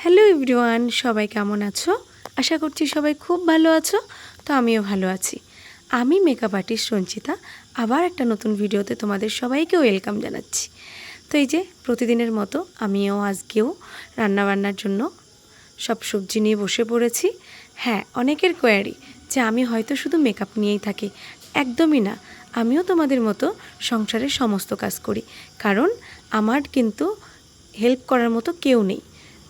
Hello everyone, সবাই কেমন আছো? আশা করছি সবাই খুব ভালো আছো। তো আমিও ভালো আছি। আমি মেকআপ আর্টিস্ট রঞ্চিতা আবার একটা নতুন ভিডিওতে তোমাদের সবাইকে ওয়েলকাম জানাচ্ছি। তো এই যে প্রতিদিনের মতো আমিও আজকেও রান্নাবান্নার জন্য সব সবজি নিয়ে বসে পড়েছি। হ্যাঁ, অনেকের কোয়ারি যে আমি হয়তো শুধু মেকআপ নিয়েই থাকি। একদমই না, আমিও তোমাদের মতো সংসারের সমস্ত কাজ করি, কারণ আমার কিন্তু হেল্প করার মতো কেউ নেই।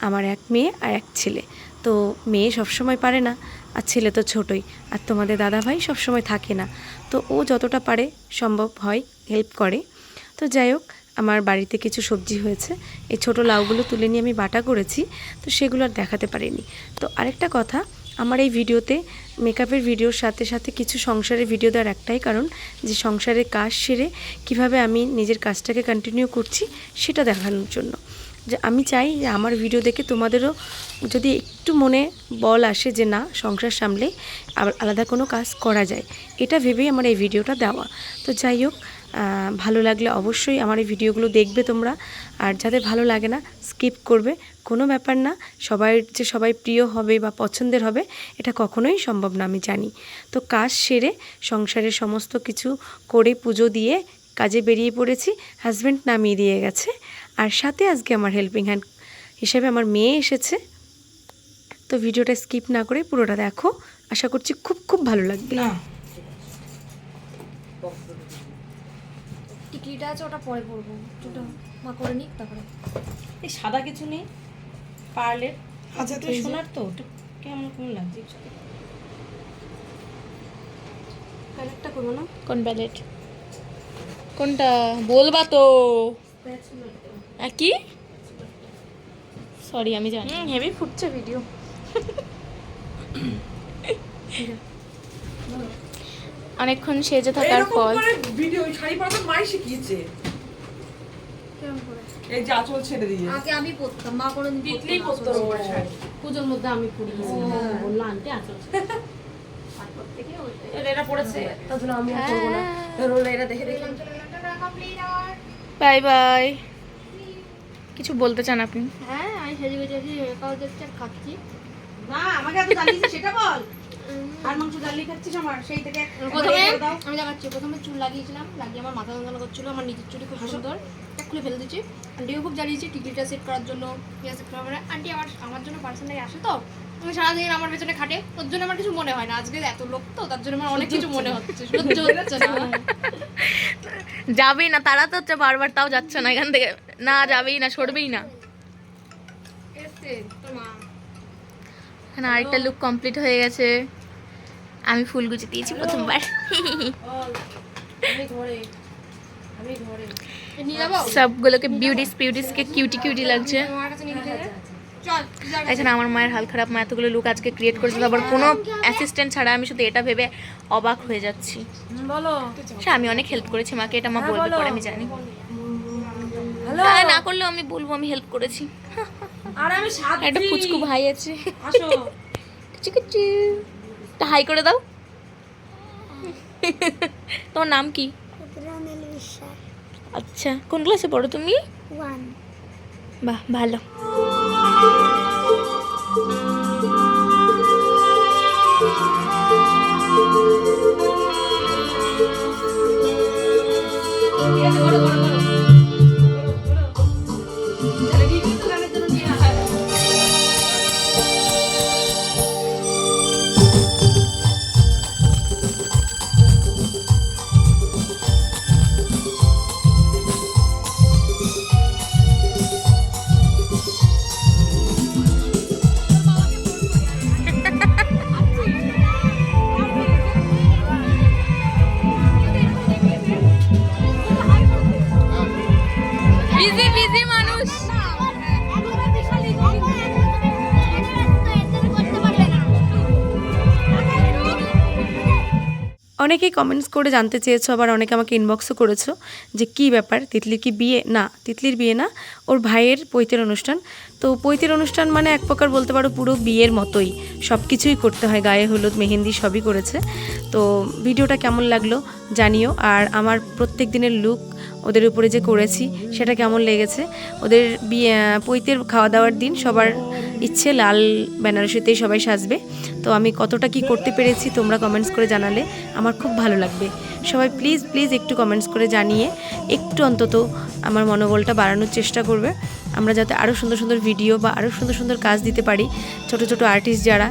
আমার এক মেয়ে আর এক ছেলে। তো মেয়ে সবসময় পারে না, আর ছেলে তো ছোটই, আর তোমাদের দাদাভাই সবসময় থাকে না। তো ও যতটা পারে সম্ভব হয় হেল্প করে। তো যাই হোক, আমার বাড়িতে কিছু সবজি হয়েছে, এই ছোট লাউগুলো তুলে নিয়ে আমি বাটা করেছি, তো সেগুলো আর দেখাতে পারিনি। তো আরেকটা কথা, আমার এই ভিডিওতে মেকআপের ভিডিওর সাথে সাথে কিছু সংসারের ভিডিও দেওয়ার একটাই কারণ, যে সংসারের কাজ সেরে কিভাবে আমি নিজের কাজটাকে কন্টিনিউ করছি সেটা দেখানোর জন্য। যে আমি চাই যে আমার ভিডিও দেখে তোমাদেরও যদি একটু মনে বল আসে যে না, সংসার সামলে আবার আলাদা কোনো কাজ করা যায়, এটা ভেবেই আমার এই ভিডিওটা দেওয়া। তো যাই হোক, ভালো লাগলে অবশ্যই আমার এই ভিডিওগুলো দেখবে তোমরা, আর যাদের ভালো লাগে না স্কিপ করবে, কোনো ব্যাপার না। সবাই প্রিয় হবে বা পছন্দের হবে এটা কখনোই সম্ভব না, আমি জানি। তো কাজ সেরে সংসারের সমস্ত কিছু করে পুজো দিয়ে কাজে বেরিয়ে পড়েছি। হাজব্যান্ড নামিয়ে দিয়ে গেছে, আর সাথে আজকে আমার হেল্পিং হ্যান্ড হিসেবে আমার মেয়ে এসেছে। তো ভিডিওটা স্কিপ না করে পুরোটা দেখো, আশা করছি খুব খুব ভালো লাগবে। না টিকিটা আছে, ওটা পরে পরবো, চুলটা মা করে নিক তারপরে। এই সাদা কিছু নেই পার্লের? আচ্ছা, তুই সোনার তো একটু কেমন কেমন লাগছে। প্যালেটটা করবো না? কোন প্যালেট? কোনটা বলবা তো? কি সরি, আমি জানি। হেভি ফুটছে ভিডিও। অনেকক্ষণ সেজে থাকার পর ভিডিও শাড়ি পরা মাই শিখিয়েছে। কেমন করে? এই যে আঁচল ছেড়ে দিয়ে আগে আমি পরতাম, মা করে দিন পিতলি পরতো শাড়ি। পুজোর মধ্যে আমি পড়ি বললো আনতে আসো। এটা পড়েছে তার জন্য আমি আর করবো না। রোলে এটা দেখে দেখলাম। Bye bye. কিছু বলতে চান আপনি? হ্যাঁ, আমি সেজে গুজে আছি, কাউ দেখছি আর খাচ্ছি। না, আমাকে এত জ্বালিয়েছিস সেটা বল। আর মাংস জ্বালিয়ে খাচ্ছিস আমার সেই থেকে। প্রথমে আমি দেখাচ্ছি, প্রথমে চুল লাগিয়েছিলাম, লাগিয়ে আমার মাথা যন্ত্রণা করছিল, আমার নিজের চুলি খুব সুন্দর, খুলে ফেলে দিচ্ছি। আন্টিও খুব জ্বালিয়েছি টিকিটটা সেট করার জন্য, সেট করার পরে আন্টি আমার জন্য পার্সেন্টাই আসে, তো তুমি সারাদিন আমার পেছনে খাটে, ওর জন্য আমার কিছু মনে হয় না। আজকে এত লোক তো, তার জন্য আমার অনেক কিছু মনে হচ্ছে, সহ্য হচ্ছে না। যাবেই না, তারা তো হচ্ছে বারবার, তাও যাচ্ছে না এখান থেকে। না যাবেই না, সরবেই না। এসছে তোর মা। এখানে আরেকটা লুক কমপ্লিট হয়ে গেছে। আমি ফুল গুজে দিয়েছি প্রথমবার। নিয়ে যাবো সবগুলোকে বিউটিসকে কিউটি লাগছে। তোমার কাছে নিয়ে যেতে চল। এখানে আমার মায়ের হাল খারাপ, মা এতগুলো লুক আজকে ক্রিয়েট করেছে, আবার কোনো অ্যাসিস্ট্যান্ট ছাড়া। আমি শুধু এটা ভেবে অবাক হয়ে যাচ্ছি। বলো। আচ্ছা, আমি অনেক হেল্প করেছি মাকে, এটা মা বলবে পরে, আমি জানি। হ্যালো। হ্যাঁ, না করলেও আমি বলবো আমি হেল্প করেছি। আর আমি সাত একটা পুচকু ভাই আছে। আসো। কুচু কুচু। তা হাই করে দাও। তোমার নাম কি? আচ্ছা, কোন ক্লাসে পড়ো তুমি? 1। বাহ, ভালো। বিজি মানুষ। অনেকেই কমেন্টস করে জানতে চেয়েছো, আবার অনেকে আমাকে ইনবক্সও করেছো যে কি ব্যাপার, তিতলির কি বিয়ে? না, তিতলির বিয়ে না, ওর ভাইয়ের পৈতের অনুষ্ঠান। তো পৈতের অনুষ্ঠান মানে এক প্রকার বলতে পারো পুরো বিয়ের মতোই, সব কিছুই করতে হয়, গায়ে হলুদ মেহেন্দি সবই করেছে। তো ভিডিওটা কেমন লাগলো জানিও, আর আমার প্রত্যেক দিনের লুক ওদের উপরে যে করেছি সেটা কেমন লেগেছে। ওদের বিয়ে পৈতের খাওয়া দাওয়ার দিন সবার ইচ্ছে লাল বেনারসিতেই সবাই সাজবে। তো আমি কতটা কি করতে পেরেছি তোমরা কমেন্টস করে জানালে আমার খুব ভালো লাগবে। সবাই প্লিজ প্লিজ একটু কমেন্টস করে জানিয়ে একটু অন্তত আমার মনোবলটা বাড়ানোর চেষ্টা করবে, আমরা যাতে আরও সুন্দর সুন্দর ভিডিও বা আরও সুন্দর সুন্দর কাজ দিতে পারি। ছোট ছোট আর্টিস্ট যারা,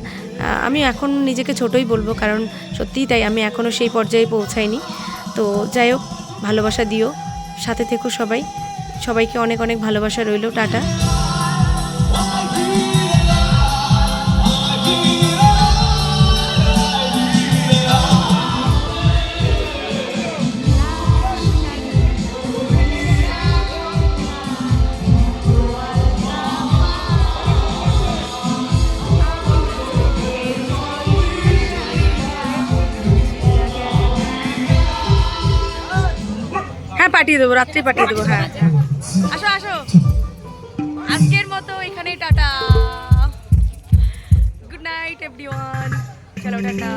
আমি এখন নিজেকে ছোটই বলবো, কারণ সত্যিই তাই, আমি এখনও সেই পর্যায়ে পৌঁছাইনি। তো যাই হোক, ভালোবাসা দিও, সাথে থেকো সবাই, সবাইকে অনেক অনেক ভালোবাসা রইল। টাটা। হ্যাঁ, পাঠিয়ে দেবো, রাত্রে পাঠিয়ে দেবো। হ্যাঁ, আসো আসো, আজকের মতো এখানেই টাটা, গুড নাইট এভরিওয়ান, চলো টাটা।